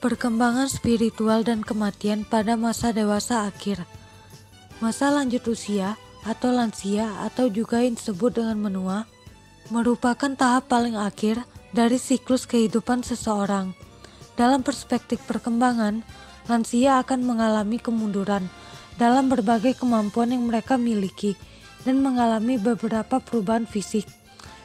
Perkembangan spiritual dan kematian pada masa dewasa akhir. Masa lanjut usia atau lansia atau juga yang disebut dengan menua merupakan tahap paling akhir dari siklus kehidupan seseorang. Dalam perspektif perkembangan, lansia akan mengalami kemunduran dalam berbagai kemampuan yang mereka miliki dan mengalami beberapa perubahan fisik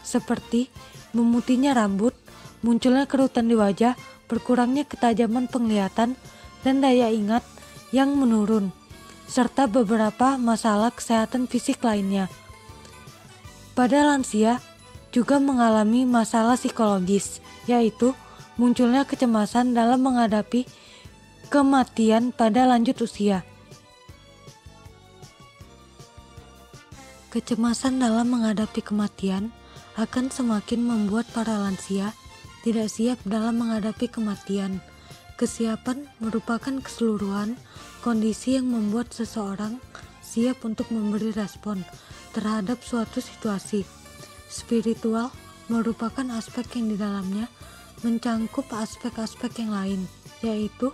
seperti memutihnya rambut, munculnya kerutan di wajah, berkurangnya ketajaman penglihatan dan daya ingat yang menurun, serta beberapa masalah kesehatan fisik lainnya. Pada lansia juga mengalami masalah psikologis, yaitu munculnya kecemasan dalam menghadapi kematian pada lanjut usia. Kecemasan dalam menghadapi kematian akan semakin membuat para lansia tidak siap dalam menghadapi kematian. Kesiapan merupakan keseluruhan kondisi yang membuat seseorang siap untuk memberi respon terhadap suatu situasi. Spiritual merupakan aspek yang di dalamnya mencangkup aspek-aspek yang lain, yaitu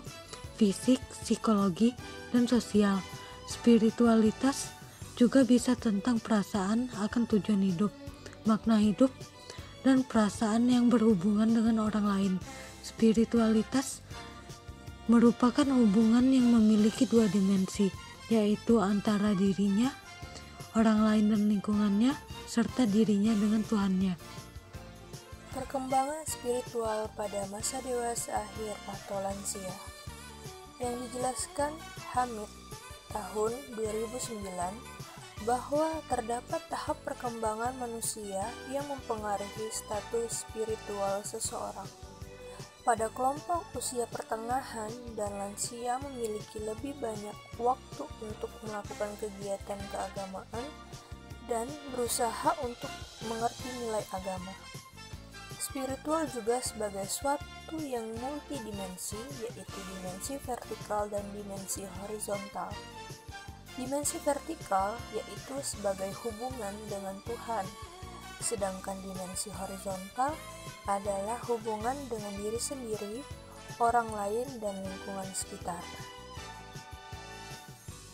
fisik, psikologi, dan sosial. Spiritualitas juga bisa tentang perasaan akan tujuan hidup, makna hidup, dan perasaan yang berhubungan dengan orang lain. Spiritualitas merupakan hubungan yang memiliki dua dimensi, yaitu antara dirinya, orang lain dan lingkungannya, serta dirinya dengan Tuhannya. Perkembangan spiritual pada masa dewasa akhir atau lansia yang dijelaskan Hamid tahun 2009 bahwa terdapat tahap perkembangan manusia yang mempengaruhi status spiritual seseorang. Pada kelompok usia pertengahan dan lansia memiliki lebih banyak waktu untuk melakukan kegiatan keagamaan dan berusaha untuk mengerti nilai agama. Spiritual juga sebagai suatu yang multidimensi, yaitu dimensi vertikal dan dimensi horizontal. Dimensi vertikal yaitu sebagai hubungan dengan Tuhan, sedangkan dimensi horizontal adalah hubungan dengan diri sendiri, orang lain, dan lingkungan sekitar.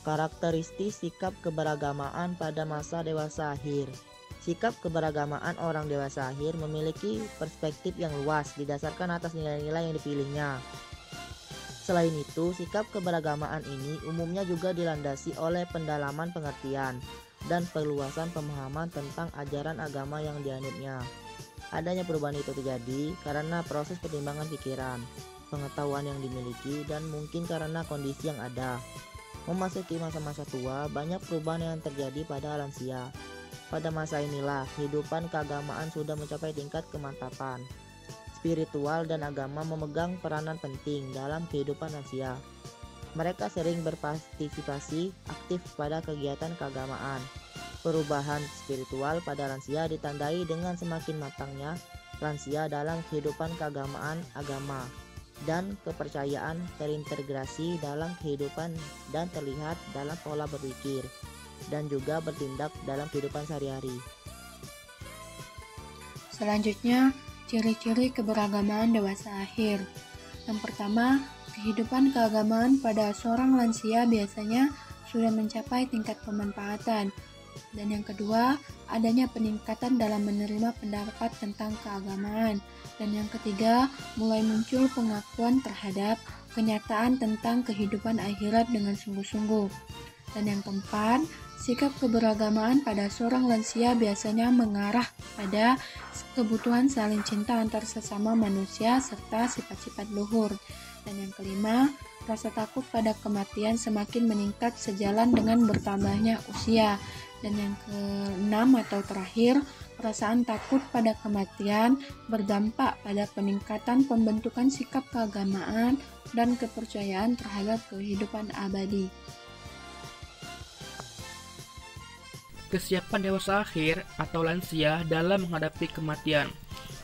Karakteristik sikap keberagamaan pada masa dewasa akhir. Sikap keberagamaan orang dewasa akhir memiliki perspektif yang luas didasarkan atas nilai-nilai yang dipilihnya. Selain itu, sikap keberagamaan ini umumnya juga dilandasi oleh pendalaman pengertian dan perluasan pemahaman tentang ajaran agama yang dianutnya. Adanya perubahan itu terjadi karena proses pertimbangan pikiran, pengetahuan yang dimiliki, dan mungkin karena kondisi yang ada. Memasuki masa-masa tua, banyak perubahan yang terjadi pada lansia. Pada masa inilah, kehidupan keagamaan sudah mencapai tingkat kemantapan. Spiritual dan agama memegang peranan penting dalam kehidupan lansia. Mereka sering berpartisipasi aktif pada kegiatan keagamaan. Perubahan spiritual pada lansia ditandai dengan semakin matangnya lansia dalam kehidupan keagamaan agama dan kepercayaan terintegrasi dalam kehidupan dan terlihat dalam pola berpikir dan juga bertindak dalam kehidupan sehari-hari. Selanjutnya, ciri-ciri keberagamaan dewasa akhir. Yang pertama, kehidupan keagamaan pada seorang lansia biasanya sudah mencapai tingkat pemanfaatan. Dan yang kedua, adanya peningkatan dalam menerima pendapat tentang keagamaan. Dan yang ketiga, mulai muncul pengakuan terhadap kenyataan tentang kehidupan akhirat dengan sungguh-sungguh. Dan yang keempat, sikap keberagamaan pada seorang lansia biasanya mengarah pada kebutuhan saling cinta antar sesama manusia serta sifat-sifat luhur. Dan yang kelima, rasa takut pada kematian semakin meningkat sejalan dengan bertambahnya usia. Dan yang keenam atau terakhir, perasaan takut pada kematian berdampak pada peningkatan pembentukan sikap keagamaan dan kepercayaan terhadap kehidupan abadi. Kesiapan dewasa akhir atau lansia dalam menghadapi kematian.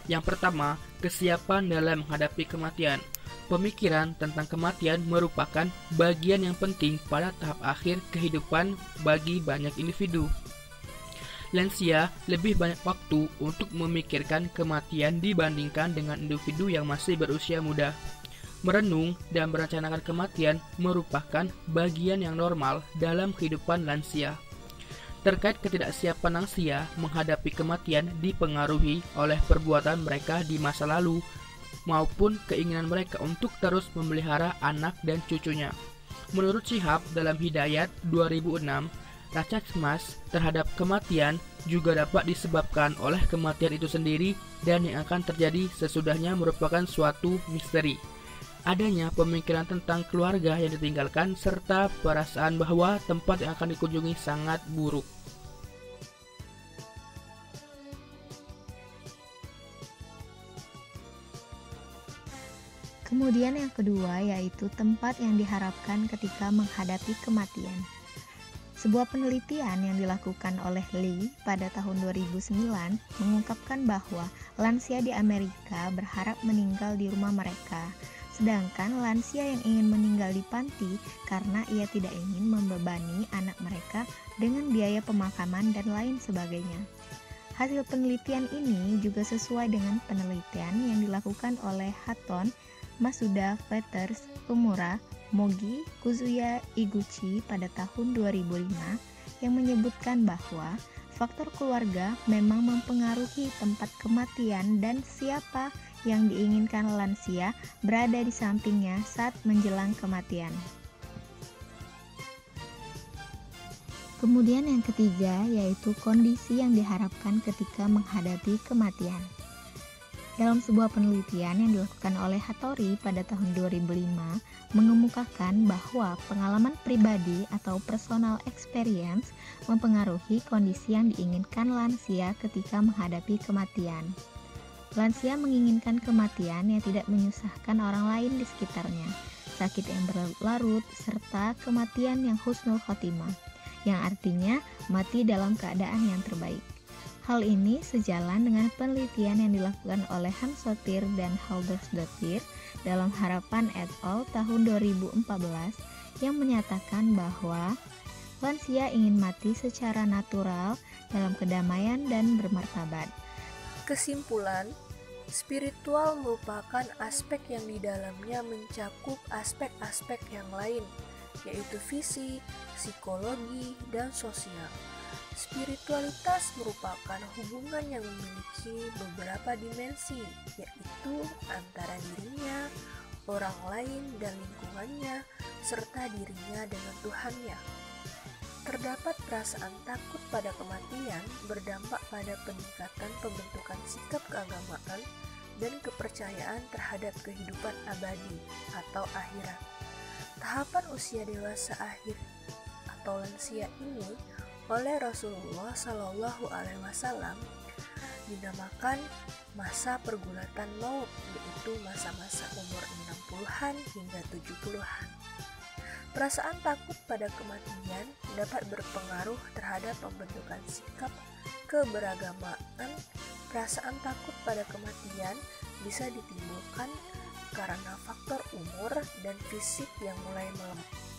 Yang pertama, kesiapan dalam menghadapi kematian. Pemikiran tentang kematian merupakan bagian yang penting pada tahap akhir kehidupan bagi banyak individu. Lansia lebih banyak waktu untuk memikirkan kematian dibandingkan dengan individu yang masih berusia muda. Merenung dan merencanakan kematian merupakan bagian yang normal dalam kehidupan lansia. Terkait ketidaksiapan lansia menghadapi kematian dipengaruhi oleh perbuatan mereka di masa lalu maupun keinginan mereka untuk terus memelihara anak dan cucunya. Menurut Shihab dalam Hidayat 2006, rasa cemas terhadap kematian juga dapat disebabkan oleh kematian itu sendiri dan yang akan terjadi sesudahnya merupakan suatu misteri. Adanya pemikiran tentang keluarga yang ditinggalkan serta perasaan bahwa tempat yang akan dikunjungi sangat buruk. Kemudian yang kedua yaitu tempat yang diharapkan ketika menghadapi kematian. Sebuah penelitian yang dilakukan oleh Lee pada tahun 2009 mengungkapkan bahwa lansia di Amerika berharap meninggal di rumah mereka, sedangkan lansia yang ingin meninggal di panti karena ia tidak ingin membebani anak mereka dengan biaya pemakaman dan lain sebagainya. Hasil penelitian ini juga sesuai dengan penelitian yang dilakukan oleh Hatton, Masuda, Peters, Umura, Mogi, Kuzuya, Iguchi pada tahun 2005 yang menyebutkan bahwa faktor keluarga memang mempengaruhi tempat kematian dan siapa yang diinginkan lansia berada di sampingnya saat menjelang kematian. Kemudian yang ketiga yaitu kondisi yang diharapkan ketika menghadapi kematian. Dalam sebuah penelitian yang dilakukan oleh Hattori pada tahun 2005 mengemukakan bahwa pengalaman pribadi atau personal experience mempengaruhi kondisi yang diinginkan lansia ketika menghadapi kematian. Lansia menginginkan kematian yang tidak menyusahkan orang lain di sekitarnya, sakit yang berlarut, serta kematian yang husnul khotimah, yang artinya mati dalam keadaan yang terbaik. Hal ini sejalan dengan penelitian yang dilakukan oleh Hans Sotir dan Halldórsdóttir dalam Harapan et al. Tahun 2014 yang menyatakan bahwa lansia ingin mati secara natural dalam kedamaian dan bermartabat. Kesimpulan, spiritual merupakan aspek yang di dalamnya mencakup aspek-aspek yang lain, yaitu fisik, psikologi, dan sosial. Spiritualitas merupakan hubungan yang memiliki beberapa dimensi, yaitu antara dirinya, orang lain, dan lingkungannya, serta dirinya dengan Tuhannya. Terdapat perasaan takut pada kematian berdampak pada peningkatan pembentukan sikap keagamaan dan kepercayaan terhadap kehidupan abadi atau akhirat. Tahapan usia dewasa akhir atau lansia ini oleh Rasulullah Shallallahu Alaihi Wasallam dinamakan masa pergulatan maut, yaitu masa-masa umur 60-an hingga 70-an. Perasaan takut pada kematian dapat berpengaruh terhadap pembentukan sikap keberagamaan. Perasaan takut pada kematian bisa ditimbulkan karena faktor umur dan fisik yang mulai melemah.